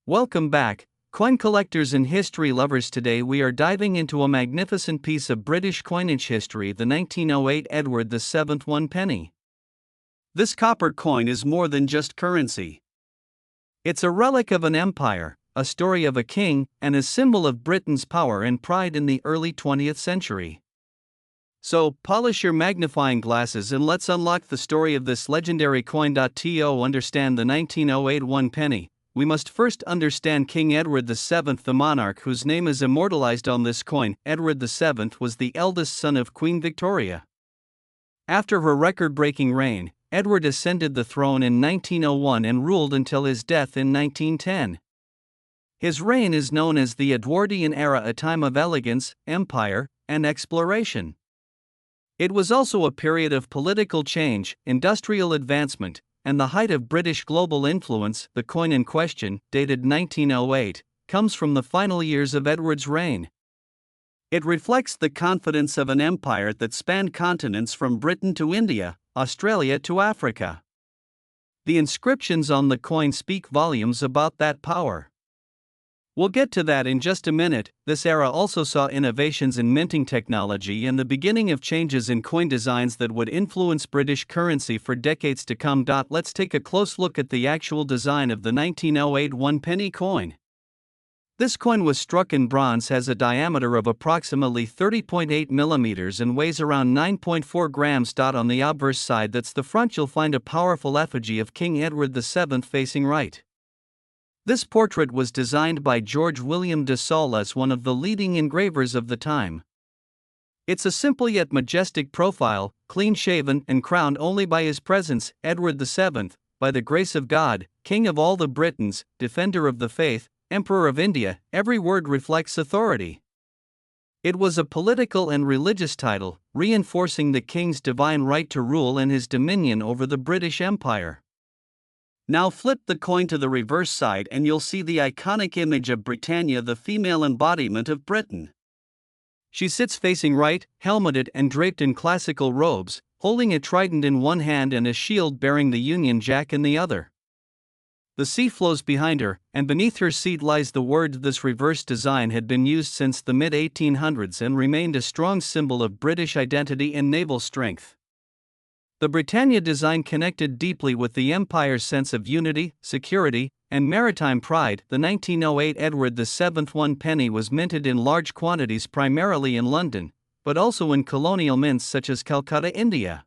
Welcome back, coin collectors and history lovers. Today we are diving into a magnificent piece of British coinage history, the 1908 Edward VII one penny. This copper coin is more than just currency. It's a relic of an empire, a story of a king, and a symbol of Britain's power and pride in the early 20th century. So, polish your magnifying glasses and let's unlock the story of this legendary coin. To understand the 1908 one penny, we must first understand King Edward VII, the monarch whose name is immortalized on this coin. Edward VII was the eldest son of Queen Victoria. After her record-breaking reign, Edward ascended the throne in 1901 and ruled until his death in 1910. His reign is known as the Edwardian era, a time of elegance, empire, and exploration. It was also a period of political change, industrial advancement, and the height of British global influence. The coin in question, dated 1908, comes from the final years of Edward's reign. It reflects the confidence of an empire that spanned continents from Britain to India, Australia to Africa. The inscriptions on the coin speak volumes about that power. We'll get to that in just a minute. This era also saw innovations in minting technology and the beginning of changes in coin designs that would influence British currency for decades to come. Let's take a close look at the actual design of the 1908 one penny coin. This coin was struck in bronze, has a diameter of approximately 30.8 millimeters and weighs around 9.4 grams. On the obverse side, that's the front, you'll find a powerful effigy of King Edward VII facing right. This portrait was designed by George William de Saulles, one of the leading engravers of the time. It's a simple yet majestic profile, clean-shaven and crowned only by his presence, Edward VII, by the grace of God, King of all the Britons, Defender of the Faith, Emperor of India. Every word reflects authority. It was a political and religious title, reinforcing the king's divine right to rule and his dominion over the British Empire. Now flip the coin to the reverse side and you'll see the iconic image of Britannia, the female embodiment of Britain. She sits facing right, helmeted and draped in classical robes, holding a trident in one hand and a shield bearing the Union Jack in the other. The sea flows behind her, and beneath her seat lies the word. This reverse design had been used since the mid-1800s and remained a strong symbol of British identity and naval strength. The Britannia design connected deeply with the empire's sense of unity, security, and maritime pride. The 1908 Edward VII one penny was minted in large quantities primarily in London, but also in colonial mints such as Calcutta, India.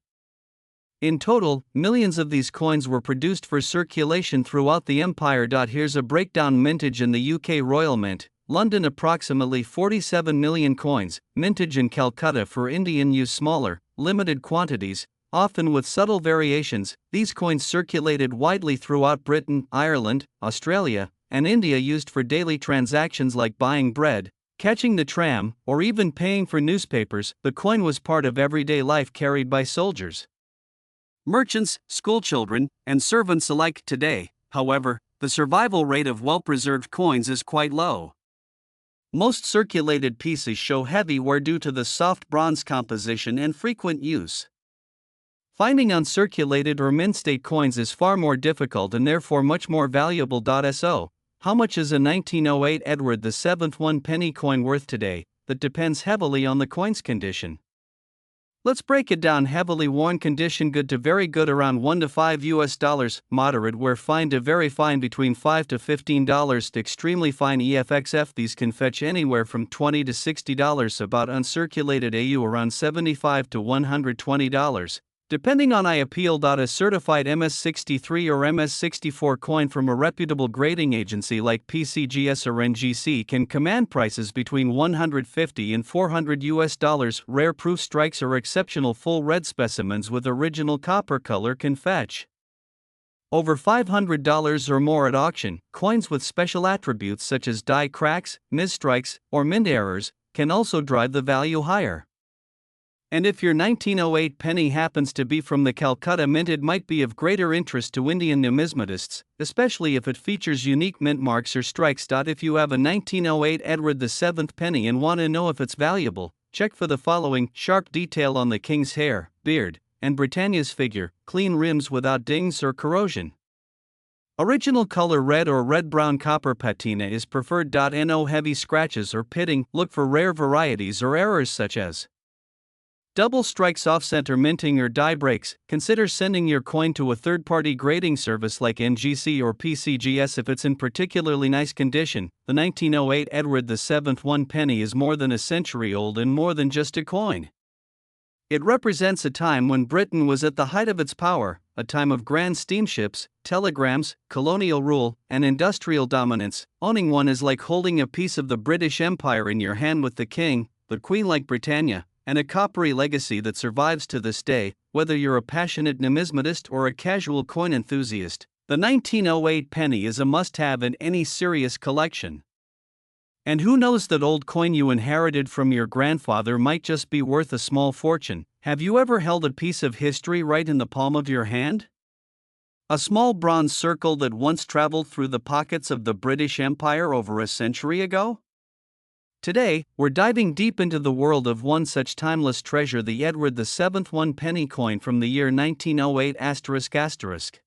In total, millions of these coins were produced for circulation throughout the empire. Here's a breakdown: mintage in the UK Royal Mint, London approximately 47 million coins, mintage in Calcutta for Indian use smaller, limited quantities, often with subtle variations. These coins circulated widely throughout Britain, Ireland, Australia, and India, used for daily transactions like buying bread, catching the tram, or even paying for newspapers. The coin was part of everyday life, carried by soldiers, merchants, schoolchildren, and servants alike. Today, however, the survival rate of well-preserved coins is quite low. Most circulated pieces show heavy wear due to the soft bronze composition and frequent use. Finding uncirculated or mint-state coins is far more difficult and therefore much more valuable. So, how much is a 1908 Edward VII one penny coin worth today? That depends heavily on the coin's condition. Let's break it down. Heavily worn condition, good to very good, around $1 to $5. Moderate wear, fine to very fine, between $5 to $15. To extremely fine EFXF, these can fetch anywhere from $20 to $60. About uncirculated AU, around $75 to $120. Depending on I appeal. A certified MS63 or MS64 coin from a reputable grading agency like PCGS or NGC can command prices between $150 and $400. Rare proof strikes or exceptional full red specimens with original copper color can fetch over $500 or more at auction. Coins with special attributes such as die cracks, misstrikes, or mint errors can also drive the value higher. And if your 1908 penny happens to be from the Calcutta Mint, it might be of greater interest to Indian numismatists, especially if it features unique mint marks or strikes. If you have a 1908 Edward VII penny and want to know if it's valuable, check for the following: sharp detail on the king's hair, beard, and Britannia's figure, clean rims without dings or corrosion. Original color red or red-brown copper patina is preferred. No heavy scratches or pitting. Look for rare varieties or errors such as double strikes, off-center minting, or die breaks. Consider sending your coin to a third-party grading service like NGC or PCGS if it's in particularly nice condition. The 1908 Edward VII 1 penny is more than a century old and more than just a coin. It represents a time when Britain was at the height of its power, a time of grand steamships, telegrams, colonial rule, and industrial dominance. Owning one is like holding a piece of the British Empire in your hand, with the king, the queen like Britannia, and a coppery legacy that survives to this day. Whether you're a passionate numismatist or a casual coin enthusiast, the 1908 penny is a must-have in any serious collection. And who knows, that old coin you inherited from your grandfather might just be worth a small fortune. Have you ever held a piece of history right in the palm of your hand? A small bronze circle that once traveled through the pockets of the British Empire over a century ago? Today, we're diving deep into the world of one such timeless treasure, the Edward VII 1 penny coin from the year 1908 ***.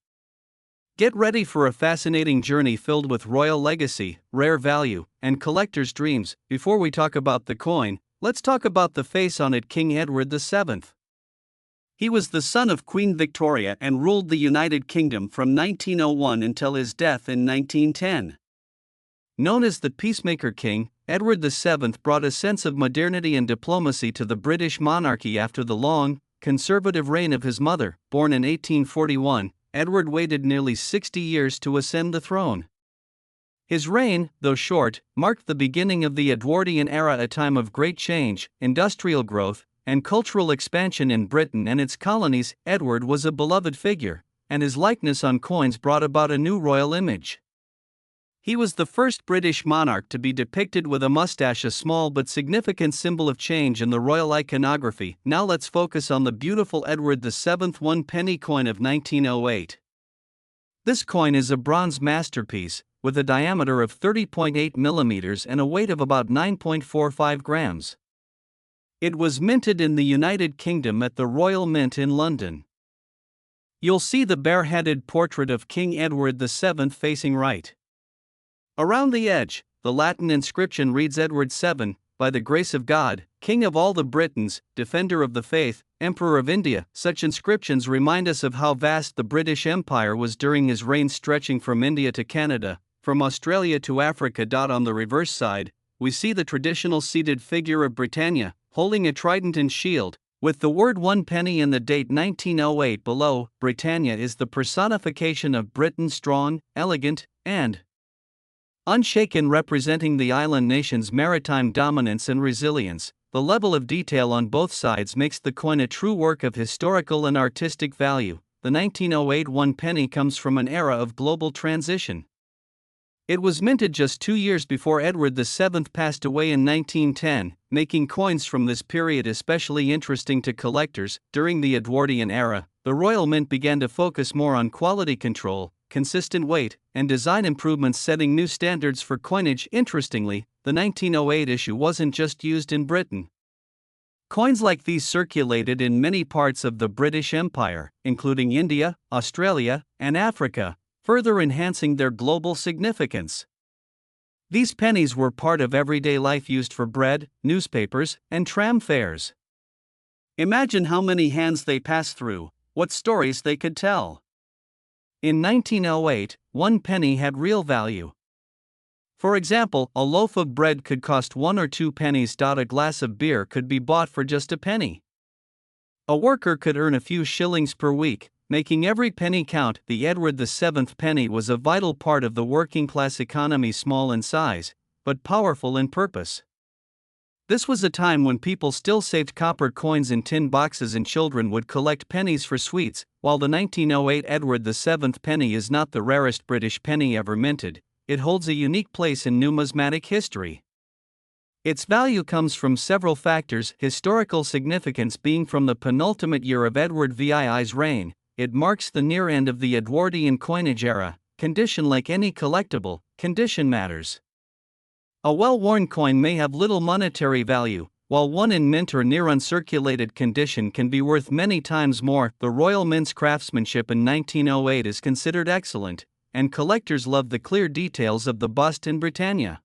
Get ready for a fascinating journey filled with royal legacy, rare value, and collector's dreams. Before we talk about the coin, let's talk about the face on it: King Edward VII. He was the son of Queen Victoria and ruled the United Kingdom from 1901 until his death in 1910. Known as the Peacemaker King, Edward VII brought a sense of modernity and diplomacy to the British monarchy after the long, conservative reign of his mother. Born in 1841, Edward waited nearly 60 years to ascend the throne. His reign, though short, marked the beginning of the Edwardian era, a time of great change, industrial growth, and cultural expansion in Britain and its colonies. Edward was a beloved figure, and his likeness on coins brought about a new royal image. He was the first British monarch to be depicted with a mustache, a small but significant symbol of change in the royal iconography. Now let's focus on the beautiful Edward VII 1 penny coin of 1908. This coin is a bronze masterpiece, with a diameter of 30.8 millimeters and a weight of about 9.45 grams. It was minted in the United Kingdom at the Royal Mint in London. You'll see the bareheaded portrait of King Edward VII facing right. Around the edge, the Latin inscription reads, Edward VII, by the grace of God, King of all the Britons, Defender of the Faith, Emperor of India. Such inscriptions remind us of how vast the British Empire was during his reign, stretching from India to Canada, from Australia to Africa. On the reverse side, we see the traditional seated figure of Britannia, holding a trident and shield, with the word 1 penny and the date 1908 below. Britannia is the personification of Britain, strong, elegant, and unshaken, representing the island nation's maritime dominance and resilience. The level of detail on both sides makes the coin a true work of historical and artistic value. The 1908 1 penny comes from an era of global transition. It was minted just 2 years before Edward VII passed away in 1910, making coins from this period especially interesting to collectors. During the Edwardian era, the Royal Mint began to focus more on quality control, consistent weight, and design improvements, setting new standards for coinage. Interestingly, the 1908 issue wasn't just used in Britain. Coins like these circulated in many parts of the British Empire, including India, Australia, and Africa, further enhancing their global significance. These pennies were part of everyday life, used for bread, newspapers, and tram fares. Imagine how many hands they passed through, what stories they could tell. In 1908, 1 penny had real value. For example, a loaf of bread could cost 1 or 2 pennies. A glass of beer could be bought for just a penny. A worker could earn a few shillings per week, making every penny count. The Edward VII penny was a vital part of the working class economy, small in size, but powerful in purpose. This was a time when people still saved copper coins in tin boxes and children would collect pennies for sweets. While the 1908 Edward VII penny is not the rarest British penny ever minted, it holds a unique place in numismatic history. Its value comes from several factors, historical significance being from the penultimate year of Edward VII's reign. It marks the near end of the Edwardian coinage era. Condition: like any collectible, condition matters. A well-worn coin may have little monetary value, while one in mint or near uncirculated condition can be worth many times more. The Royal Mint's craftsmanship in 1908 is considered excellent, and collectors love the clear details of the bust in Britannia.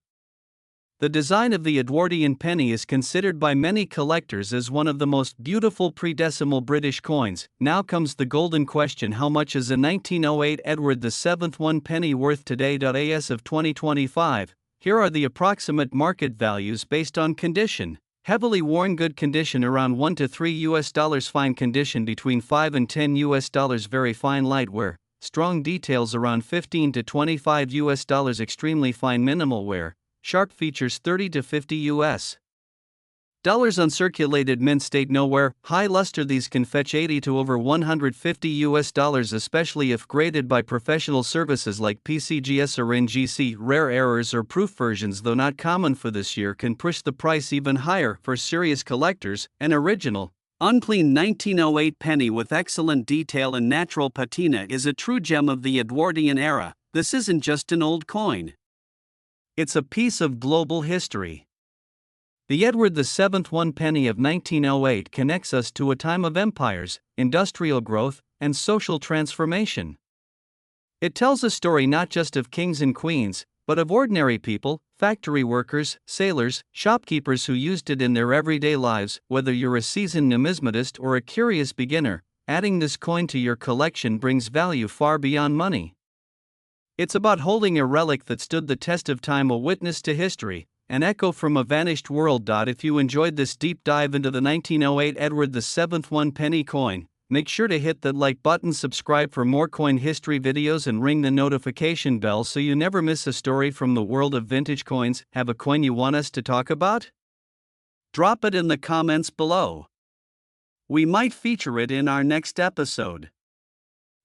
The design of the Edwardian penny is considered by many collectors as one of the most beautiful pre-decimal British coins. Now comes the golden question: how much is a 1908 Edward VII 1 penny worth today? As of 2025, here are the approximate market values based on condition. Heavily worn, good condition around $1 to $3, fine condition between $5 and $10, very fine light wear, strong details around $15 to $25, extremely fine minimal wear, sharp features $30 to $50 dollars, uncirculated mint state nowhere, high luster. These can fetch $80 to over $150, especially if graded by professional services like PCGS or NGC. Rare errors or proof versions, though not common for this year, can push the price even higher. For serious collectors, an original, unclean 1908 penny with excellent detail and natural patina is a true gem of the Edwardian era. This isn't just an old coin. It's a piece of global history. The Edward VII 1 penny of 1908 connects us to a time of empires, industrial growth, and social transformation. It tells a story not just of kings and queens, but of ordinary people, factory workers, sailors, shopkeepers who used it in their everyday lives. Whether you're a seasoned numismatist or a curious beginner, adding this coin to your collection brings value far beyond money. It's about holding a relic that stood the test of time, a witness to history, an echo from a vanished world. If you enjoyed this deep dive into the 1908 Edward VII 1 penny coin, make sure to hit that like button, subscribe for more coin history videos, and ring the notification bell so you never miss a story from the world of vintage coins. Have a coin you want us to talk about? Drop it in the comments below. We might feature it in our next episode.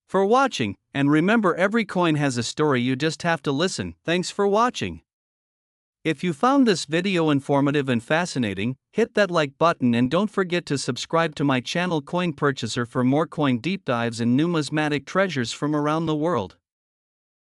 For watching, and remember, every coin has a story, you just have to listen. Thanks for watching. If you found this video informative and fascinating, hit that like button and don't forget to subscribe to my channel Coin Purchaser for more coin deep dives and numismatic treasures from around the world.